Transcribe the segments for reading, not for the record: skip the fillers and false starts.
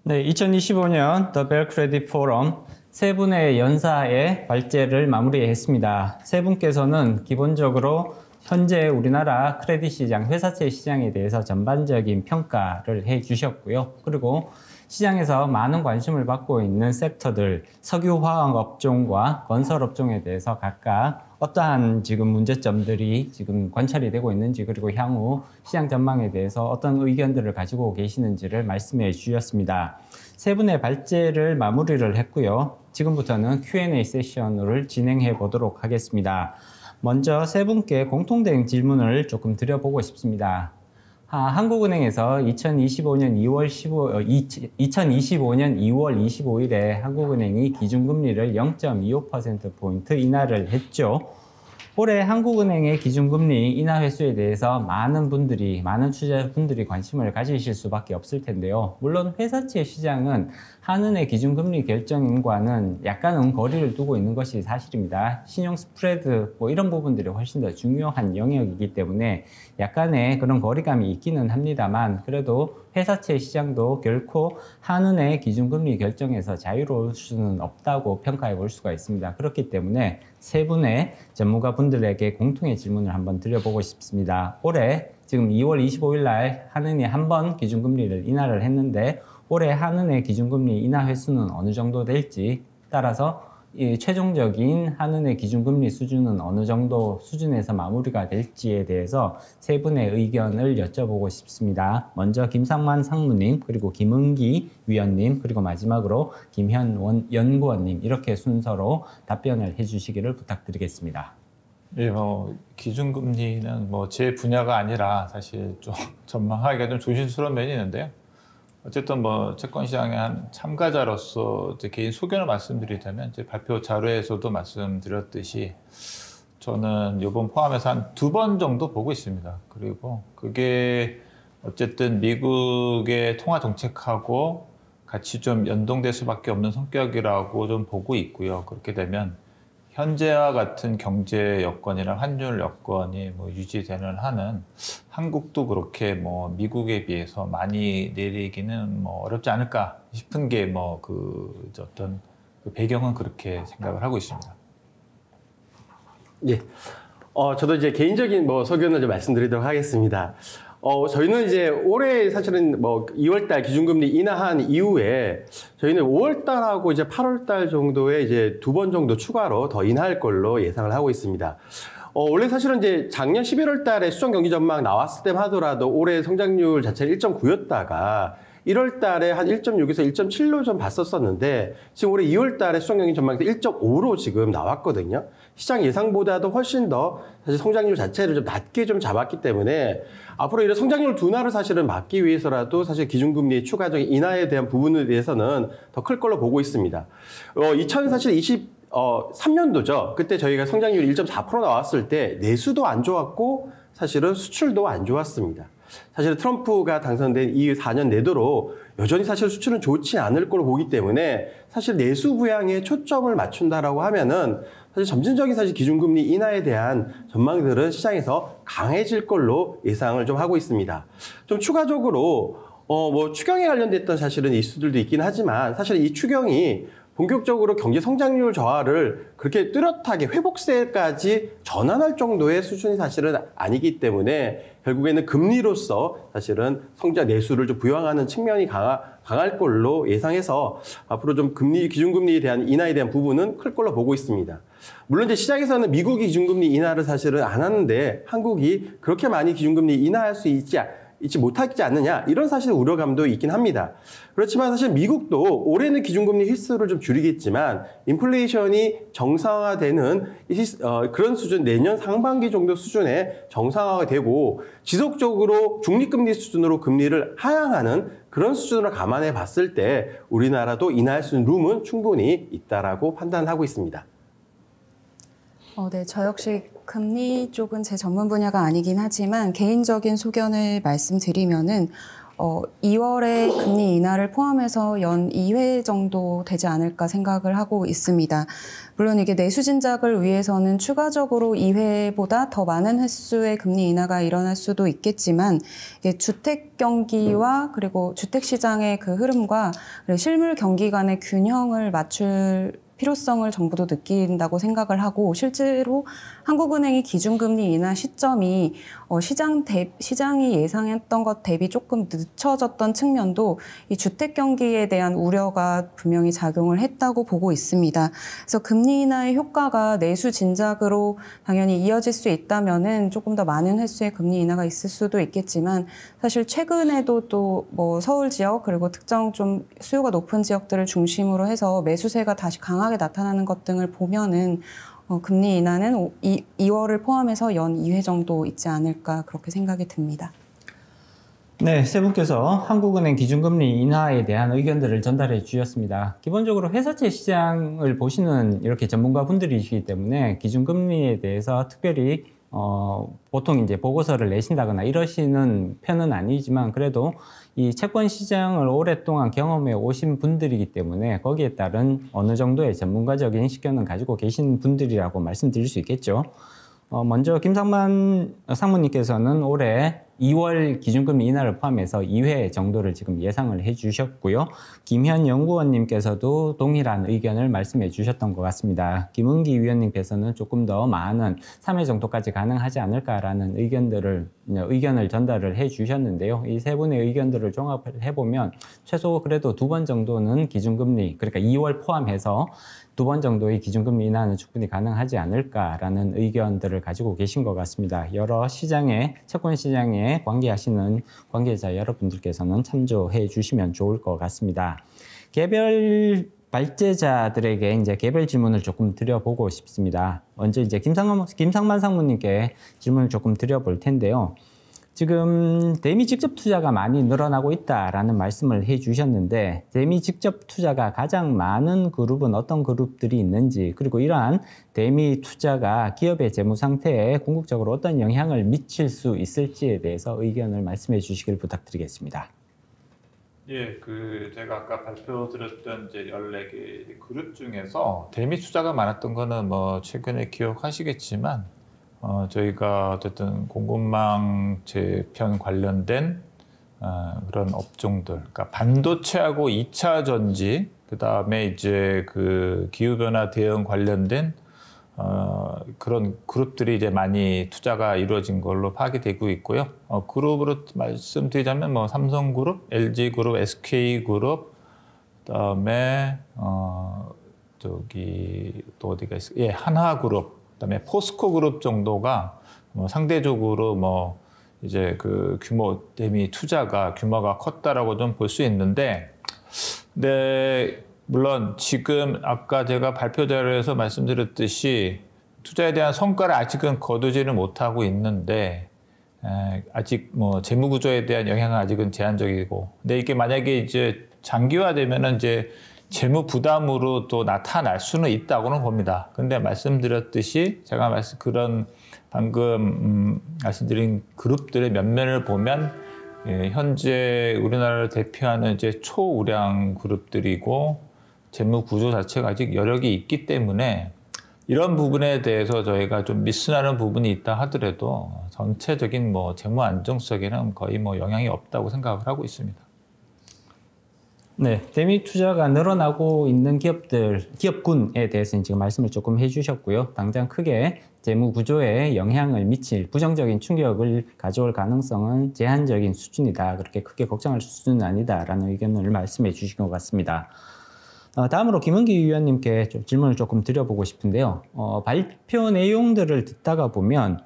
네, 2025년 더 벨 크레딧 포럼 세 분의 연사의 발제를 마무리했습니다. 세 분께서는 기본적으로 현재 우리나라 크레딧 시장, 회사채 시장에 대해서 전반적인 평가를 해 주셨고요. 그리고 시장에서 많은 관심을 받고 있는 섹터들, 석유화학 업종과 건설 업종에 대해서 각각 어떠한 지금 문제점들이 지금 관찰이 되고 있는지, 그리고 향후 시장 전망에 대해서 어떤 의견들을 가지고 계시는지를 말씀해 주셨습니다. 세 분의 발제를 마무리를 했고요. 지금부터는 Q&A 세션을 진행해 보도록 하겠습니다. 먼저 세 분께 공통된 질문을 조금 드려보고 싶습니다. 한국은행에서 2025년 2월 25일에 한국은행이 기준금리를 0.25%포인트 인하를 했죠. 올해 한국은행의 기준금리 인하 횟수에 대해서 많은 투자자분들이 관심을 가지실 수밖에 없을 텐데요. 물론 회사채 시장은 한은의 기준금리 결정과는 약간은 거리를 두고 있는 것이 사실입니다. 신용 스프레드 이런 부분들이 훨씬 더 중요한 영역이기 때문에 약간의 그런 거리감이 있기는 합니다만, 그래도 회사채 시장도 결코 한은의 기준금리 결정에서 자유로울 수는 없다고 평가해 볼 수가 있습니다. 그렇기 때문에 세 분의 전문가분들에게 공통의 질문을 한번 드려보고 싶습니다. 올해 지금 2월 25일 날 한은이 한 번 기준금리를 인하를 했는데, 올해 한은의 기준금리 인하 횟수는 어느 정도 될지, 따라서 이 최종적인 한은의 기준금리 수준은 어느 정도 수준에서 마무리가 될지에 대해서 세 분의 의견을 여쭤보고 싶습니다. 먼저 김상만 상무님, 그리고 김은기 위원님, 그리고 마지막으로 김현원 연구원님, 이렇게 순서로 답변을 해주시기를 부탁드리겠습니다. 예, 기준금리는 제 분야가 아니라 사실 좀 전망하기가 좀 조심스러운 면이 있는데요. 어쨌든 채권시장의 한 참가자로서 제 개인 소견을 말씀드리자면, 제 발표 자료에서도 말씀드렸듯이 저는 이번 포함해서 한 2번 정도 보고 있습니다. 그리고 그게 어쨌든 미국의 통화 정책하고 같이 좀 연동될 수밖에 없는 성격이라고 좀 보고 있고요. 그렇게 되면 현재와 같은 경제 여건이랑 환율 여건이 유지되는 한은 한국도 그렇게 미국에 비해서 많이 내리기는 어렵지 않을까 싶은 게 어떤 배경은 그렇게 생각을 하고 있습니다. 예. 저도 이제 개인적인 소견을 좀 말씀드리도록 하겠습니다. 저희는 이제 올해 사실은 2월달 기준금리 인하한 이후에 저희는 5월달하고 이제 8월달 정도에 이제 2번 정도 추가로 더 인하할 걸로 예상을 하고 있습니다. 원래 사실은 이제 작년 11월 달에 수정 경기 전망 나왔을 때 하더라도 올해 성장률 자체가 1.9였다가 1월 달에 한 1.6에서 1.7로 좀 봤었었는데, 지금 올해 2월 달에 수정 경기 전망에서 1.5로 지금 나왔거든요. 시장 예상보다도 훨씬 더 사실 성장률 자체를 좀 낮게 좀 잡았기 때문에 앞으로 이런 성장률 둔화를 사실은 막기 위해서라도 사실 기준금리 추가적인 인하에 대한 부분에 대해서는 더 클 걸로 보고 있습니다. 2023년도죠. 그때 저희가 성장률이 1.4% 나왔을 때 내수도 안 좋았고 사실은 수출도 안 좋았습니다. 사실 트럼프가 당선된 이 4년 내도록 여전히 사실 수출은 좋지 않을 걸로 보기 때문에 사실 내수 부양에 초점을 맞춘다라고 하면은 사실 점진적인 사실 기준금리 인하에 대한 전망들은 시장에서 강해질 걸로 예상을 좀 하고 있습니다. 좀 추가적으로 추경에 관련됐던 사실은 이슈들도 있긴 하지만, 사실 이 추경이 본격적으로 경제 성장률 저하를 그렇게 뚜렷하게 회복세까지 전환할 정도의 수준이 사실은 아니기 때문에 결국에는 금리로서 사실은 성장 내수를 좀 부양하는 측면이 강할 걸로 예상해서 앞으로 좀 기준금리에 대한 인하에 대한 부분은 클 걸로 보고 있습니다. 물론 이제 시장에서는 미국이 기준금리 인하를 사실은 안 하는데 한국이 그렇게 많이 기준금리 인하할 수 있지 못하지 않느냐, 이런 사실 우려감도 있긴 합니다. 그렇지만 사실 미국도 올해는 기준금리 횟수를 좀 줄이겠지만 인플레이션이 정상화되는 그런 수준, 내년 상반기 정도 수준에 정상화가 되고 지속적으로 중립금리 수준으로 금리를 하향하는 그런 수준으로 감안해 봤을 때 우리나라도 인하할 수 있는 룸은 충분히 있다라고 판단하고 있습니다. 네, 저 역시 금리 쪽은 제 전문 분야가 아니긴 하지만 개인적인 소견을 말씀드리면은 2월에 금리 인하를 포함해서 연 2회 정도 되지 않을까 생각을 하고 있습니다. 물론 이게 내수 진작을 위해서는 추가적으로 2회보다 더 많은 횟수의 금리 인하가 일어날 수도 있겠지만 이게 주택 경기와 그리고 주택 시장의 그 흐름과 그리고 실물 경기 간의 균형을 맞출 필요성을 정부도 느낀다고 생각을 하고 실제로 한국은행이 기준금리 인하 시점이 시장이 예상했던 것 대비 조금 늦춰졌던 측면도 이 주택 경기에 대한 우려가 분명히 작용을 했다고 보고 있습니다. 그래서 금리 인하의 효과가 내수 진작으로 당연히 이어질 수 있다면은 조금 더 많은 횟수의 금리 인하가 있을 수도 있겠지만 사실 최근에도 또 뭐 서울 지역 그리고 특정 좀 수요가 높은 지역들을 중심으로 해서 매수세가 다시 강하게 나타나는 것 등을 보면은 금리 인하는 2월을 포함해서 연 2회 정도 있지 않을까 그렇게 생각이 듭니다. 네, 세 분께서 한국은행 기준금리 인하에 대한 의견들을 전달해 주셨습니다. 기본적으로 회사채 시장을 보시는 이렇게 전문가분들이시기 때문에 기준금리에 대해서 특별히 보통 이제 보고서를 내신다거나 이러시는 편은 아니지만 그래도 이 채권 시장을 오랫동안 경험해 오신 분들이기 때문에 거기에 따른 어느 정도의 전문가적인 식견을 가지고 계신 분들이라고 말씀드릴 수 있겠죠. 먼저 김상만 상무님께서는 올해 2월 기준금리 인하를 포함해서 2회 정도를 지금 예상을 해 주셨고요. 김현 연구원님께서도 동일한 의견을 말씀해 주셨던 것 같습니다. 김은기 위원님께서는 조금 더 많은 3회 정도까지 가능하지 않을까라는 의견을 전달을 해 주셨는데요. 이 세 분의 의견들을 종합을 해보면 최소 그래도 2번 정도는 기준금리, 그러니까 2월 포함해서 2번 정도의 기준금리 인하는 충분히 가능하지 않을까라는 의견들을 가지고 계신 것 같습니다. 여러 채권 시장에 관계하시는 관계자 여러분들께서는 참조해 주시면 좋을 것 같습니다. 개별 발제자들에게 이제 개별 질문을 조금 드려보고 싶습니다. 먼저 이제 김상만 상무님께 질문을 조금 드려볼 텐데요. 지금 대미 직접 투자가 많이 늘어나고 있다라는 말씀을 해 주셨는데 대미 직접 투자가 가장 많은 그룹은 어떤 그룹들이 있는지 그리고 이러한 대미 투자가 기업의 재무 상태에 궁극적으로 어떤 영향을 미칠 수 있을지에 대해서 의견을 말씀해 주시길 부탁드리겠습니다. 예, 제가 아까 발표드렸던 이제 14개 그룹 중에서 대미 투자가 많았던 거는 뭐 최근에 기억하시겠지만 저희가 어쨌든 공급망 재편 관련된 그런 업종들, 그러니까 반도체하고 2차 전지, 그 다음에 이제 기후변화 대응 관련된 그런 그룹들이 이제 많이 투자가 이루어진 걸로 파악이 되고 있고요. 그룹으로 말씀드리자면 뭐 삼성그룹, LG그룹, SK그룹, 그다음에 또 어디가 있어요? 예, 한화그룹. 그다음에 포스코그룹 정도가 상대적으로 이제 규모 대비 투자가 규모가 컸다라고 좀 볼 수 있는데, 네, 물론 지금 아까 제가 발표 자료에서 말씀드렸듯이 투자에 대한 성과를 아직은 거두지는 못하고 있는데 아직 재무 구조에 대한 영향은 아직은 제한적이고, 근데 이게 만약에 이제 장기화되면은 이제 재무 부담으로 또 나타날 수는 있다고는 봅니다. 근데 말씀드렸듯이 제가 방금 말씀드린 그룹들의 면면을 보면 현재 우리나라를 대표하는 이제 초우량 그룹들이고 재무 구조 자체가 아직 여력이 있기 때문에 이런 부분에 대해서 저희가 좀 미스나는 부분이 있다 하더라도 전체적인 재무 안정성에는 거의 영향이 없다고 생각을 하고 있습니다. 네, 대미 투자가 늘어나고 있는 기업군에 대해서는 지금 말씀을 조금 해주셨고요. 당장 크게 재무 구조에 영향을 미칠 부정적인 충격을 가져올 가능성은 제한적인 수준이다. 그렇게 크게 걱정할 수준은 아니다라는 의견을 말씀해 주신 것 같습니다. 다음으로 김은기 위원님께 질문을 조금 드려보고 싶은데요. 발표 내용들을 듣다가 보면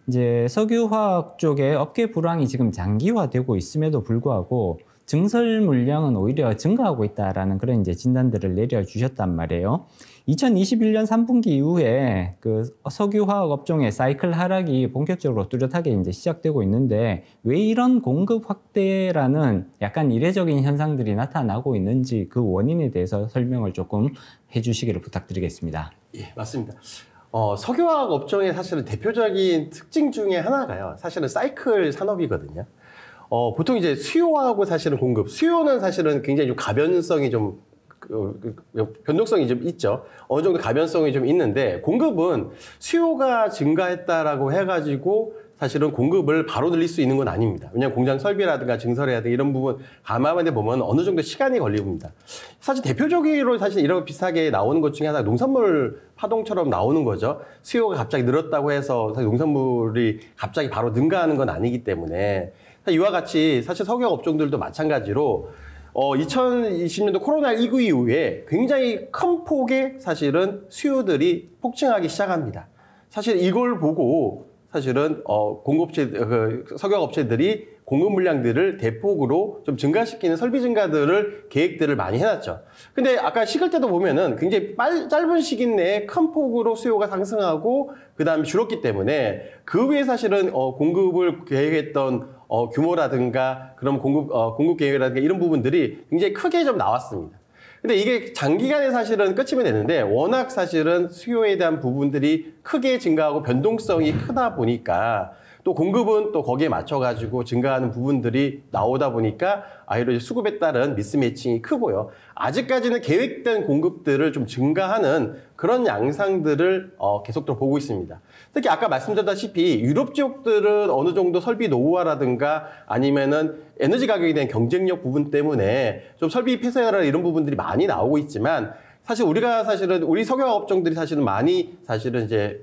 이제 석유화학 쪽에 업계 불황이 지금 장기화되고 있음에도 불구하고 증설 물량은 오히려 증가하고 있다라는 그런 이제 진단들을 내려주셨단 말이에요. 2021년 3분기 이후에 석유화학 업종의 사이클 하락이 본격적으로 뚜렷하게 이제 시작되고 있는데 왜 이런 공급 확대라는 약간 이례적인 현상들이 나타나고 있는지 그 원인에 대해서 설명을 조금 해주시기를 부탁드리겠습니다. 예, 맞습니다. 석유화학 업종의 사실은 대표적인 특징 중에 하나가요. 사실은 사이클 산업이거든요. 보통 이제 수요하고 사실은 공급, 수요는 사실은 굉장히 좀 가변성이 좀 변동성이 좀 있죠. 어느 정도 가변성이 좀 있는데 공급은 수요가 증가했다라고 해가지고 사실은 공급을 바로 늘릴 수 있는 건 아닙니다. 왜냐하면 공장 설비라든가 증설이라든가 이런 부분 감안해 보면 어느 정도 시간이 걸립니다. 사실 대표적으로 사실 이런 비슷하게 나오는 것 중에 하나가 농산물 파동처럼 나오는 거죠. 수요가 갑자기 늘었다고 해서 사실 농산물이 갑자기 바로 능가하는 건 아니기 때문에 이와 같이 사실 석유화학 업종들도 마찬가지로 2020년도 코로나19 이후에 굉장히 큰 폭의 사실은 수요들이 폭증하기 시작합니다. 사실 이걸 보고 사실은 석유화학 업체들이 공급 물량들을 대폭으로 좀 증가시키는 설비 증가들을 계획들을 많이 해놨죠. 근데 아까 시글 때도 보면은 굉장히 짧은 시기 내에 큰 폭으로 수요가 상승하고 그 다음에 줄었기 때문에 그 외에 사실은 공급을 계획했던 규모라든가 그런 공급 계획이라든가 이런 부분들이 굉장히 크게 좀 나왔습니다. 근데 이게 장기간에 사실은 끝이면 되는데 워낙 사실은 수요에 대한 부분들이 크게 증가하고 변동성이 크다 보니까 또 공급은 또 거기에 맞춰가지고 증가하는 부분들이 나오다 보니까 아이로 수급에 따른 미스매칭이 크고요. 아직까지는 계획된 공급들을 좀 증가하는 그런 양상들을 계속적으로 보고 있습니다. 특히 아까 말씀드렸다시피 유럽 지역들은 어느 정도 설비 노후화라든가 아니면은 에너지 가격에 대한 경쟁력 부분 때문에 좀 설비 폐쇄라 이런 부분들이 많이 나오고 있지만 사실 우리 석유화학 업종들이 사실은 많이 사실은 이제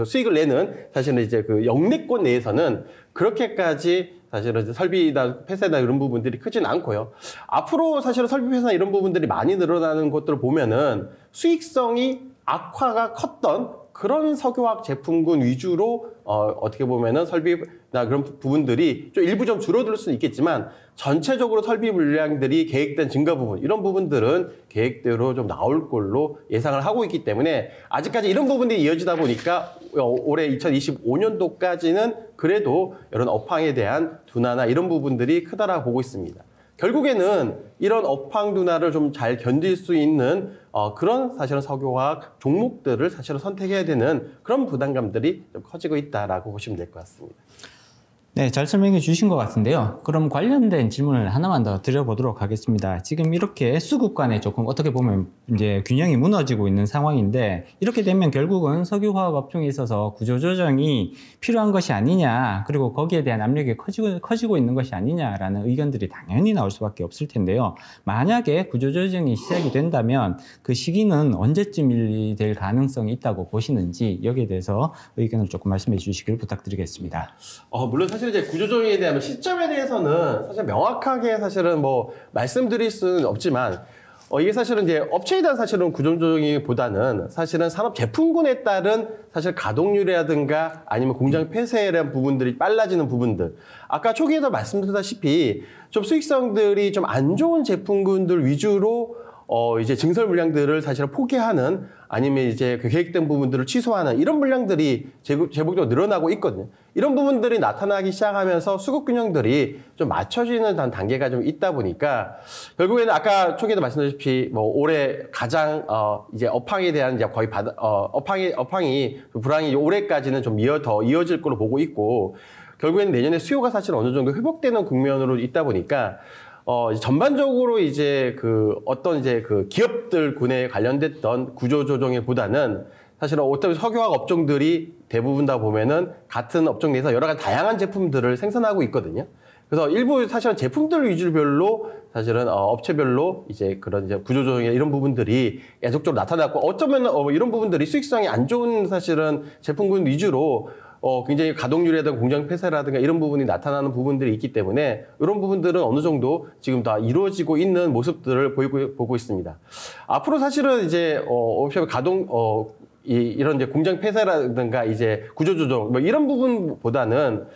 수익을 내는 사실은 이제 그 영내권 내에서는 그렇게까지 사실은 이제 설비나 폐쇄나 이런 부분들이 크진 않고요. 앞으로 사실은 설비 폐쇄나 이런 부분들이 많이 늘어나는 것들을 보면은 수익성이 악화가 컸던 그런 석유화학 제품군 위주로 어떻게 보면은 설비나 그런 부분들이 좀 일부 좀 줄어들 수는 있겠지만 전체적으로 설비 물량들이 계획된 증가 부분 이런 부분들은 계획대로 좀 나올 걸로 예상을 하고 있기 때문에 아직까지 이런 부분들이 이어지다 보니까 올해 2025년도까지는 그래도 이런 업황에 대한 둔화나 이런 부분들이 크다라고 보고 있습니다. 결국에는 이런 업황 둔화를 좀 잘 견딜 수 있는 그런 사실은 석유화학 종목들을 사실은 선택해야 되는 그런 부담감들이 좀 커지고 있다라고 보시면 될 것 같습니다. 네, 잘 설명해 주신 것 같은데요. 그럼 관련된 질문을 하나만 더 드려보도록 하겠습니다. 지금 이렇게 수급 간에 조금 어떻게 보면 이제 균형이 무너지고 있는 상황인데 이렇게 되면 결국은 석유화학 업종에 있어서 구조조정이 필요한 것이 아니냐, 그리고 거기에 대한 압력이 커지고 있는 것이 아니냐라는 의견들이 당연히 나올 수밖에 없을 텐데요. 만약에 구조조정이 시작이 된다면 그 시기는 언제쯤이 될 가능성이 있다고 보시는지 여기에 대해서 의견을 조금 말씀해 주시길 부탁드리겠습니다. 물론 사실 이제 구조조정에 대한 시점에 대해서는 사실 명확하게 사실은 말씀드릴 수는 없지만 이게 사실은 이제 업체에 대한 사실은 구조조정이보다는 사실은 산업 제품군에 따른 사실 가동률이라든가 아니면 공장 폐쇄에 대한 부분들이 빨라지는 부분들. 아까 초기에도 말씀드렸다시피 좀 수익성들이 좀 안 좋은 제품군들 위주로 이제 증설 물량들을 사실은 포기하는 아니면 이제 그 계획된 부분들을 취소하는 이런 물량들이 제복적으로 늘어나고 있거든요. 이런 부분들이 나타나기 시작하면서 수급 균형들이 좀 맞춰지는 단계가 좀 있다 보니까 결국에는 아까 초기에도 말씀드렸다시피 올해 가장 이제 업황에 대한 이제 거의 업황이 불황이 올해까지는 좀 더 이어질 걸로 보고 있고 결국에는 내년에 수요가 사실 어느 정도 회복되는 국면으로 있다 보니까 전반적으로 이제 어떤 이제 기업들 군에 관련됐던 구조조정보다는 사실은 어떤 석유화학 업종들이 대부분 다 보면은 같은 업종 내에서 여러 가지 다양한 제품들을 생산하고 있거든요. 그래서 일부 사실은 제품들 위주별로 사실은 업체별로 이제 그런 이제 구조조정이나 이런 부분들이 계속적으로 나타났고 어쩌면 이런 부분들이 수익성이 안 좋은 사실은 제품군 위주로 굉장히 가동률이라든가 공장 폐쇄라든가 이런 부분이 나타나는 부분들이 있기 때문에 이런 부분들은 어느 정도 지금 다 이루어지고 있는 모습들을 보고 있습니다. 앞으로 사실은 이제 이런 이제 공장 폐쇄라든가 이제 구조조정 이런 부분보다는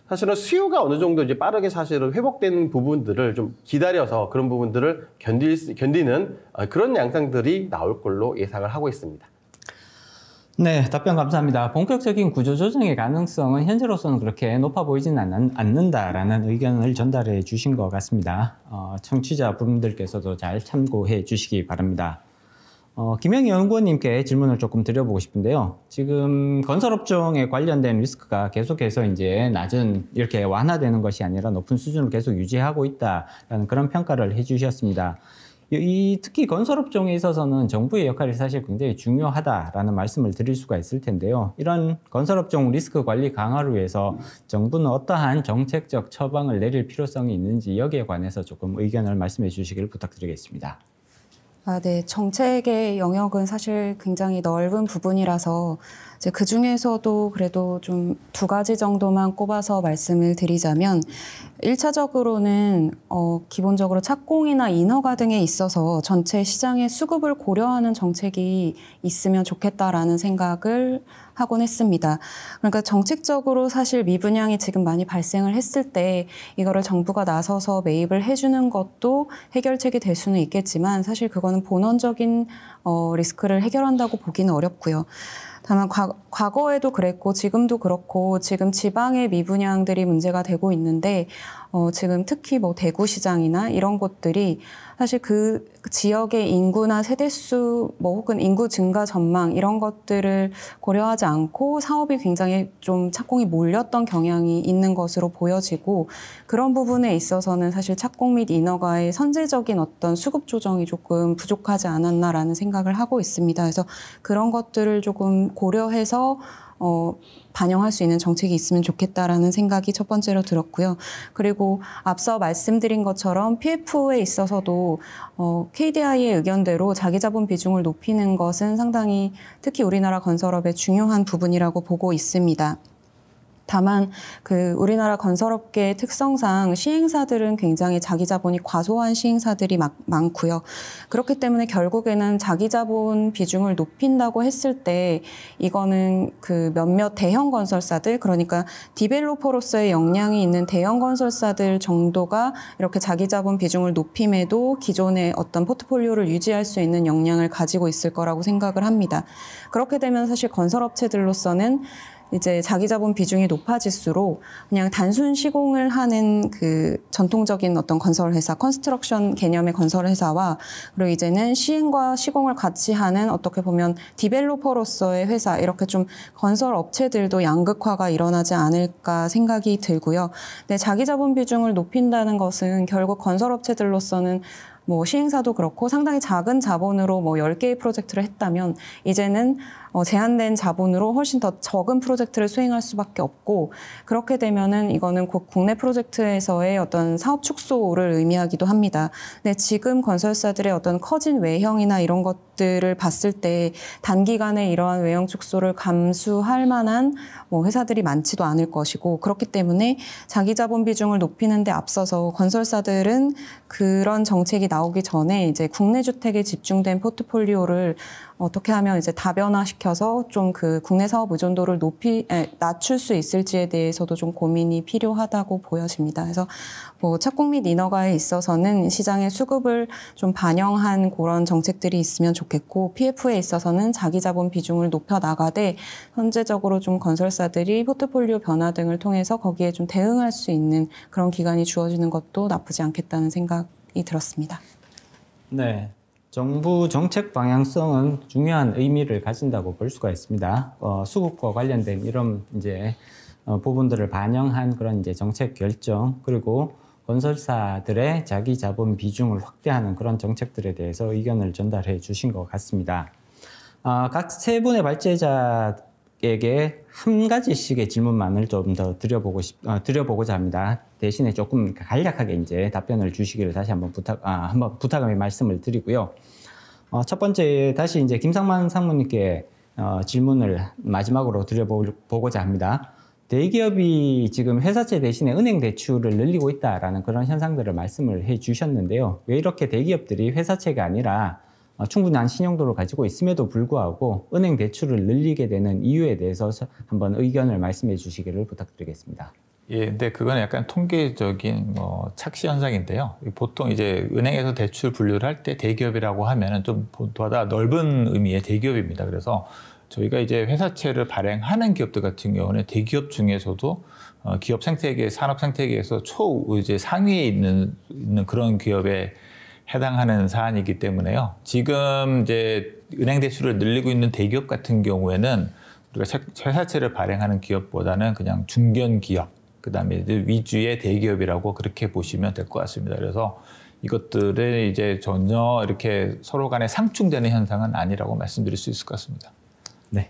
사실은 수요가 어느 정도 이제 빠르게 사실은 회복되는 부분들을 좀 기다려서 그런 부분들을 견디는 그런 양상들이 나올 걸로 예상을 하고 있습니다. 네, 답변 감사합니다. 본격적인 구조조정의 가능성은 현재로서는 그렇게 높아 보이지는 않는다라는 의견을 전달해 주신 것 같습니다. 청취자분들께서도 잘 참고해 주시기 바랍니다. 김영희 연구원님께 질문을 조금 드려보고 싶은데요. 지금 건설업종에 관련된 리스크가 계속해서 이제 낮은, 이렇게 완화되는 것이 아니라 높은 수준을 계속 유지하고 있다라는 그런 평가를 해주셨습니다. 특히 건설업종에 있어서는 정부의 역할이 사실 굉장히 중요하다라는 말씀을 드릴 수가 있을 텐데요. 이런 건설업종 리스크 관리 강화를 위해서 정부는 어떠한 정책적 처방을 내릴 필요성이 있는지 여기에 관해서 조금 의견을 말씀해 주시길 부탁드리겠습니다. 네. 정책의 영역은 사실 굉장히 넓은 부분이라서 이제 그 중에서도 그래도 좀 두 가지 정도만 꼽아서 말씀을 드리자면 1차적으로는 기본적으로 착공이나 인허가 등에 있어서 전체 시장의 수급을 고려하는 정책이 있으면 좋겠다라는 생각을 하곤 했습니다. 그러니까 정책적으로 사실 미분양이 지금 많이 발생을 했을 때 이거를 정부가 나서서 매입을 해주는 것도 해결책이 될 수는 있겠지만 사실 그거는 본원적인 리스크를 해결한다고 보기는 어렵고요. 다만 과거에도 그랬고 지금도 그렇고 지금 지방의 미분양들이 문제가 되고 있는데 지금 특히 뭐 대구시장이나 이런 곳들이 사실 그 지역의 인구나 세대수 뭐 혹은 인구 증가 전망 이런 것들을 고려하지 않고 사업이 굉장히 좀 착공이 몰렸던 경향이 있는 것으로 보여지고 그런 부분에 있어서는 사실 착공 및 인허가의 선제적인 어떤 수급 조정이 조금 부족하지 않았나라는 생각을 하고 있습니다. 그래서 그런 것들을 조금 고려해서 반영할 수 있는 정책이 있으면 좋겠다라는 생각이 첫 번째로 들었고요. 그리고 앞서 말씀드린 것처럼 PF에 있어서도 KDI의 의견대로 자기자본 비중을 높이는 것은 상당히 특히 우리나라 건설업의 중요한 부분이라고 보고 있습니다. 다만 우리나라 건설업계의 특성상 시행사들은 굉장히 자기자본이 과소한 시행사들이 많고요. 그렇기 때문에 결국에는 자기자본 비중을 높인다고 했을 때 이거는 몇몇 대형 건설사들, 그러니까 디벨로퍼로서의 역량이 있는 대형 건설사들 정도가 이렇게 자기자본 비중을 높임에도 기존의 어떤 포트폴리오를 유지할 수 있는 역량을 가지고 있을 거라고 생각을 합니다. 그렇게 되면 사실 건설업체들로서는 이제 자기자본 비중이 높아질수록 그냥 단순 시공을 하는 전통적인 어떤 건설회사, 컨스트럭션 개념의 건설회사와 그리고 이제는 시행과 시공을 같이 하는 어떻게 보면 디벨로퍼로서의 회사, 이렇게 좀 건설업체들도 양극화가 일어나지 않을까 생각이 들고요. 근데 자기자본 비중을 높인다는 것은 결국 건설업체들로서는 뭐 시행사도 그렇고 상당히 작은 자본으로 뭐 10개의 프로젝트를 했다면 이제는 제한된 자본으로 훨씬 더 적은 프로젝트를 수행할 수밖에 없고, 그렇게 되면은 이거는 곧 국내 프로젝트에서의 어떤 사업 축소를 의미하기도 합니다. 근데 지금 건설사들의 어떤 커진 외형이나 이런 것들을 봤을 때 단기간에 이러한 외형 축소를 감수할 만한 뭐 회사들이 많지도 않을 것이고, 그렇기 때문에 자기 자본 비중을 높이는 데 앞서서 건설사들은 그런 정책이 나오기 전에 이제 국내 주택에 집중된 포트폴리오를 어떻게 하면 이제 다변화시켜서 좀 국내 사업 의존도를 낮출 수 있을지에 대해서도 좀 고민이 필요하다고 보여집니다. 그래서 뭐 착공 및 인허가에 있어서는 시장의 수급을 좀 반영한 그런 정책들이 있으면 좋겠고, PF에 있어서는 자기 자본 비중을 높여 나가되 현재적으로 좀 건설사들이 포트폴리오 변화 등을 통해서 거기에 좀 대응할 수 있는 그런 기간이 주어지는 것도 나쁘지 않겠다는 생각이 들었습니다. 네. 정부 정책 방향성은 중요한 의미를 가진다고 볼 수가 있습니다. 수급과 관련된 이런 이제 부분들을 반영한 그런 이제 정책 결정, 그리고 건설사들의 자기 자본 비중을 확대하는 그런 정책들에 대해서 의견을 전달해 주신 것 같습니다. 각 세 분의 발제자에게 한 가지씩의 질문만을 좀 더 드려보고자 합니다. 대신에 조금 간략하게 이제 답변을 주시기를 다시 한번 부탁의 말씀을 드리고요. 첫 번째, 다시 이제 김상만 상무님께 질문을 마지막으로 드려보고자 합니다. 대기업이 지금 회사채 대신에 은행 대출을 늘리고 있다라는 그런 현상들을 말씀을 해 주셨는데요. 왜 이렇게 대기업들이 회사채가 아니라 충분한 신용도를 가지고 있음에도 불구하고 은행 대출을 늘리게 되는 이유에 대해서 한번 의견을 말씀해 주시기를 부탁드리겠습니다. 예, 근데 그건 약간 통계적인 착시 현상인데요. 보통 이제 은행에서 대출 분류를 할 때 대기업이라고 하면은 좀 보다 넓은 의미의 대기업입니다. 그래서 저희가 이제 회사채를 발행하는 기업들 같은 경우는 대기업 중에서도 기업 생태계, 산업 생태계에서 이제 상위에 있는 그런 기업의 해당하는 사안이기 때문에요. 지금 이제 은행 대출을 늘리고 있는 대기업 같은 경우에는 우리가 회사채를 발행하는 기업보다는 그냥 중견 기업, 그다음에 위주의 대기업이라고 그렇게 보시면 될 것 같습니다. 그래서 이것들을 이제 전혀 이렇게 서로 간에 상충되는 현상은 아니라고 말씀드릴 수 있을 것 같습니다. 네.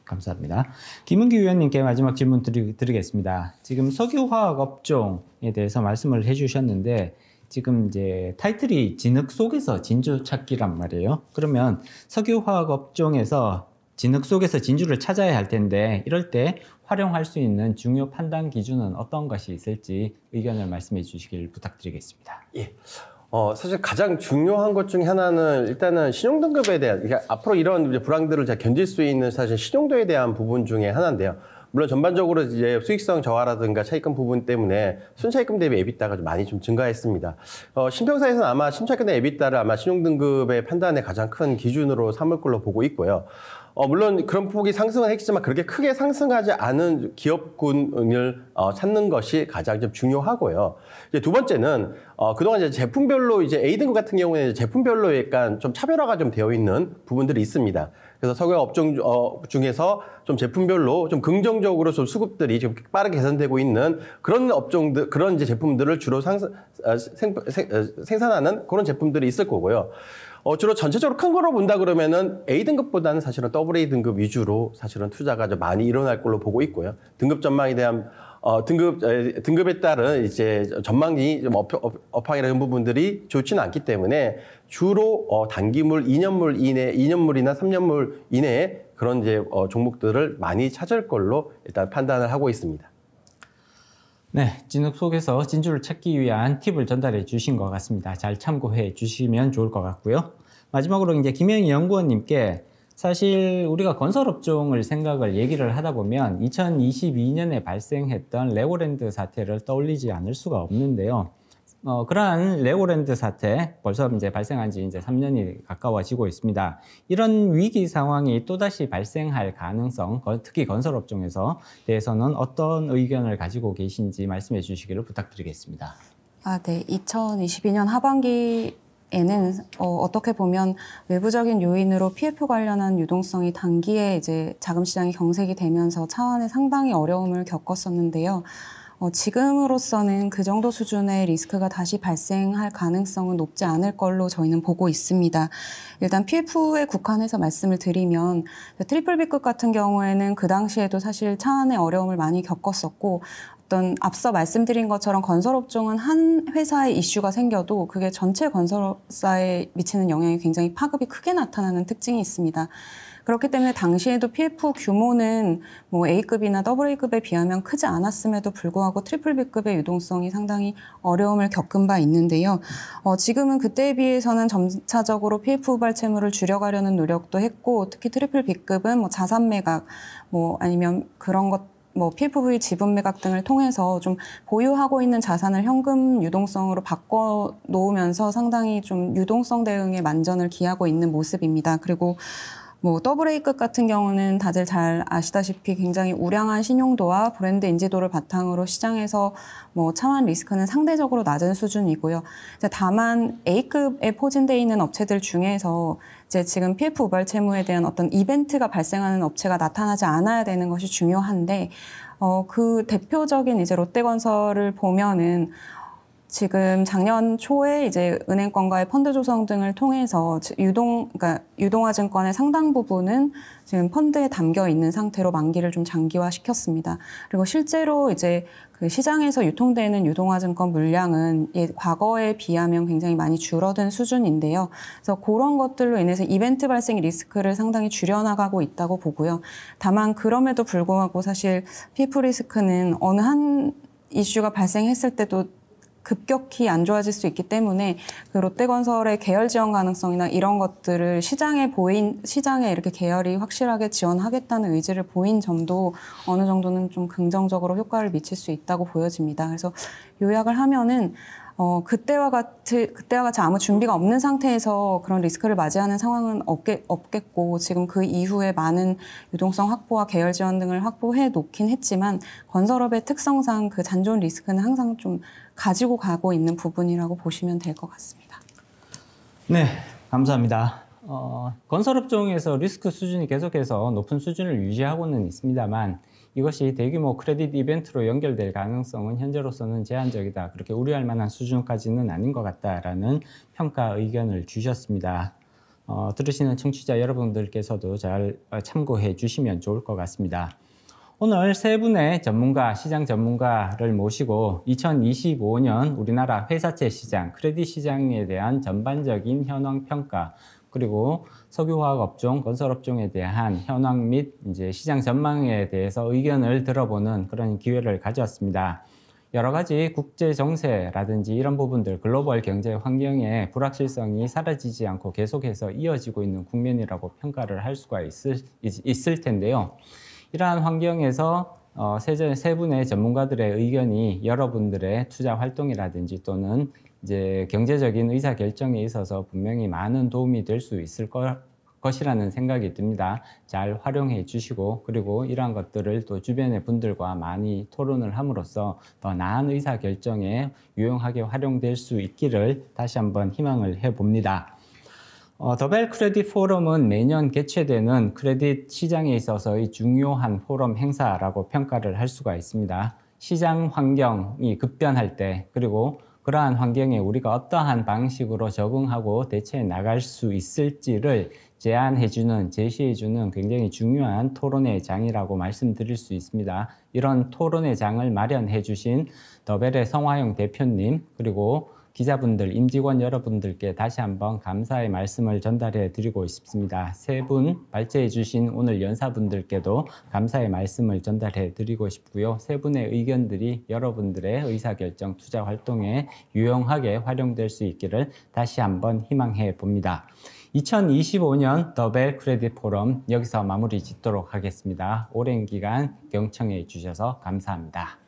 감사합니다. 김은기 위원님께 마지막 질문 드리겠습니다. 지금 석유화학 업종에 대해서 말씀을 해주셨는데 지금 이제 타이틀이 진흙 속에서 진주 찾기란 말이에요. 그러면 석유화학 업종에서 진흙 속에서 진주를 찾아야 할 텐데 이럴 때 활용할 수 있는 중요 판단 기준은 어떤 것이 있을지 의견을 말씀해 주시길 부탁드리겠습니다. 예. 사실 가장 중요한 것 중에 하나는 일단은 신용등급에 대한, 그러니까 앞으로 이런 이제 불황들을 잘 견딜 수 있는 사실 신용도에 대한 부분 중에 하나인데요. 물론 전반적으로 이제 수익성 저하라든가 차입금 부분 때문에 순차입금 대비 EBITDA가 좀 많이 좀 증가했습니다. 신평사에서는 아마 순차입금 대비 EBITDA를 아마 신용등급의 판단의 가장 큰 기준으로 삼을 걸로 보고 있고요. 물론 그런 폭이 상승은 했지만 그렇게 크게 상승하지 않은 기업군을 찾는 것이 가장 좀 중요하고요. 이제 두 번째는 그동안 이제 제품별로 이제 A등급 같은 경우에는 제품별로 약간 좀 차별화가 좀 되어 있는 부분들이 있습니다. 그래서 석유화학 업종 중에서 좀 제품별로 좀 긍정적으로 좀 수급들이 좀 빠르게 개선되고 있는 그런 업종들, 그런 이제 제품들을 주로 생산하는 그런 제품들이 있을 거고요. 주로 전체적으로 큰 거로 본다 그러면은 A등급보다는 사실은 AA 등급 위주로 사실은 투자가 좀 많이 일어날 걸로 보고 있고요. 등급 전망에 대한 등급에 따른 이제 전망이 좀 업황이라는 부분들이 좋지는 않기 때문에 주로 단기물, 2년물이나 3년물 이내에 그런 이제 종목들을 많이 찾을 걸로 일단 판단을 하고 있습니다. 네, 진흙 속에서 진주를 찾기 위한 팁을 전달해 주신 것 같습니다. 잘 참고해 주시면 좋을 것 같고요. 마지막으로 이제 김영희 연구원님께 사실 우리가 건설업종을 생각을 얘기를 하다 보면 2022년에 발생했던 레고랜드 사태를 떠올리지 않을 수가 없는데요. 그러한 레고랜드 사태 벌써 이제 발생한 지 이제 3년이 가까워지고 있습니다. 이런 위기 상황이 또다시 발생할 가능성, 특히 건설업종에서 대해서는 어떤 의견을 가지고 계신지 말씀해 주시기를 부탁드리겠습니다. 네. 2022년 하반기에는 어떻게 보면 외부적인 요인으로 PF 관련한 유동성이 단기에 이제 자금시장이 경색이 되면서 차환에 상당히 어려움을 겪었었는데요. 지금으로서는 그 정도 수준의 리스크가 다시 발생할 가능성은 높지 않을 걸로 저희는 보고 있습니다. 일단 PF에 국한해서 말씀을 드리면 트리플 B급 같은 경우에는 그 당시에도 사실 차환의 어려움을 많이 겪었었고 어떤 앞서 말씀드린 것처럼 건설업종은 한 회사의 이슈가 생겨도 그게 전체 건설사에 미치는 영향이 굉장히 파급이 크게 나타나는 특징이 있습니다. 그렇기 때문에 당시에도 PF 규모는 뭐 A급이나 AA급에 비하면 크지 않았음에도 불구하고 트리플 B급의 유동성이 상당히 어려움을 겪은 바 있는데요. 지금은 그때에 비해서는 점차적으로 PF 후발 채무를 줄여가려는 노력도 했고 특히 트리플 B급은 뭐 자산 매각 아니면 그런 것 PFV 지분 매각 등을 통해서 좀 보유하고 있는 자산을 현금 유동성으로 바꿔 놓으면서 상당히 좀 유동성 대응에 만전을 기하고 있는 모습입니다. 그리고 AA급 같은 경우는 다들 잘 아시다시피 굉장히 우량한 신용도와 브랜드 인지도를 바탕으로 시장에서 차환 리스크는 상대적으로 낮은 수준이고요. 다만 A급에 포진되어 있는 업체들 중에서 이제 지금 PF 우발 채무에 대한 어떤 이벤트가 발생하는 업체가 나타나지 않아야 되는 것이 중요한데, 그 대표적인 이제 롯데건설을 보면은 지금 작년 초에 이제 은행권과의 펀드 조성 등을 통해서 그러니까 유동화증권의 상당 부분은 지금 펀드에 담겨 있는 상태로 만기를 좀 장기화시켰습니다. 그리고 실제로 이제 그 시장에서 유통되는 유동화증권 물량은 과거에 비하면 굉장히 많이 줄어든 수준인데요. 그래서 그런 것들로 인해서 이벤트 발생 리스크를 상당히 줄여나가고 있다고 보고요. 다만 그럼에도 불구하고 사실 PF 리스크는 어느 한 이슈가 발생했을 때도 급격히 안 좋아질 수 있기 때문에 그 롯데건설의 계열 지원 가능성이나 이런 것들을 시장에 이렇게 계열이 확실하게 지원하겠다는 의지를 보인 점도 어느 정도는 좀 긍정적으로 효과를 미칠 수 있다고 보여집니다. 그래서 요약을 하면은 그때와 같이 아무 준비가 없는 상태에서 그런 리스크를 맞이하는 상황은 없겠고 지금 그 이후에 많은 유동성 확보와 계열 지원 등을 확보해 놓긴 했지만 건설업의 특성상 그 잔존 리스크는 항상 좀 가지고 가고 있는 부분이라고 보시면 될 것 같습니다. 네, 감사합니다. 건설업종에서 리스크 수준이 계속해서 높은 수준을 유지하고는 있습니다만 이것이 대규모 크레딧 이벤트로 연결될 가능성은 현재로서는 제한적이다. 그렇게 우려할 만한 수준까지는 아닌 것 같다라는 평가 의견을 주셨습니다. 들으시는 청취자 여러분들께서도 잘 참고해 주시면 좋을 것 같습니다. 오늘 세 분의 전문가, 시장 전문가를 모시고 2025년 우리나라 회사채 시장, 크레딧 시장에 대한 전반적인 현황 평가, 그리고 석유화학 업종, 건설 업종에 대한 현황 및 이제 시장 전망에 대해서 의견을 들어보는 그런 기회를 가져왔습니다. 여러 가지 국제 정세라든지 이런 부분들, 글로벌 경제 환경의 불확실성이 사라지지 않고 계속해서 이어지고 있는 국면이라고 평가를 할 수가 있을 텐데요. 이러한 환경에서 세 분의 전문가들의 의견이 여러분들의 투자 활동이라든지 또는 이제 경제적인 의사 결정에 있어서 분명히 많은 도움이 될 수 있을 것이라는 생각이 듭니다. 잘 활용해 주시고 그리고 이러한 것들을 또 주변의 분들과 많이 토론을 함으로써 더 나은 의사 결정에 유용하게 활용될 수 있기를 다시 한번 희망을 해봅니다. 더벨 크레딧 포럼은 매년 개최되는 크레딧 시장에 있어서의 중요한 포럼 행사라고 평가를 할 수가 있습니다. 시장 환경이 급변할 때 그리고 그러한 환경에 우리가 어떠한 방식으로 적응하고 대처해 나갈 수 있을지를 제안해주는, 제시해주는 굉장히 중요한 토론의 장이라고 말씀드릴 수 있습니다. 이런 토론의 장을 마련해 주신 더벨의 성화용 대표님 그리고 기자분들, 임직원 여러분들께 다시 한번 감사의 말씀을 전달해 드리고 싶습니다. 세 분 발제해 주신 오늘 연사분들께도 감사의 말씀을 전달해 드리고 싶고요. 세 분의 의견들이 여러분들의 의사결정, 투자 활동에 유용하게 활용될 수 있기를 다시 한번 희망해 봅니다. 2025년 더벨 크레딧 포럼 여기서 마무리 짓도록 하겠습니다. 오랜 기간 경청해 주셔서 감사합니다.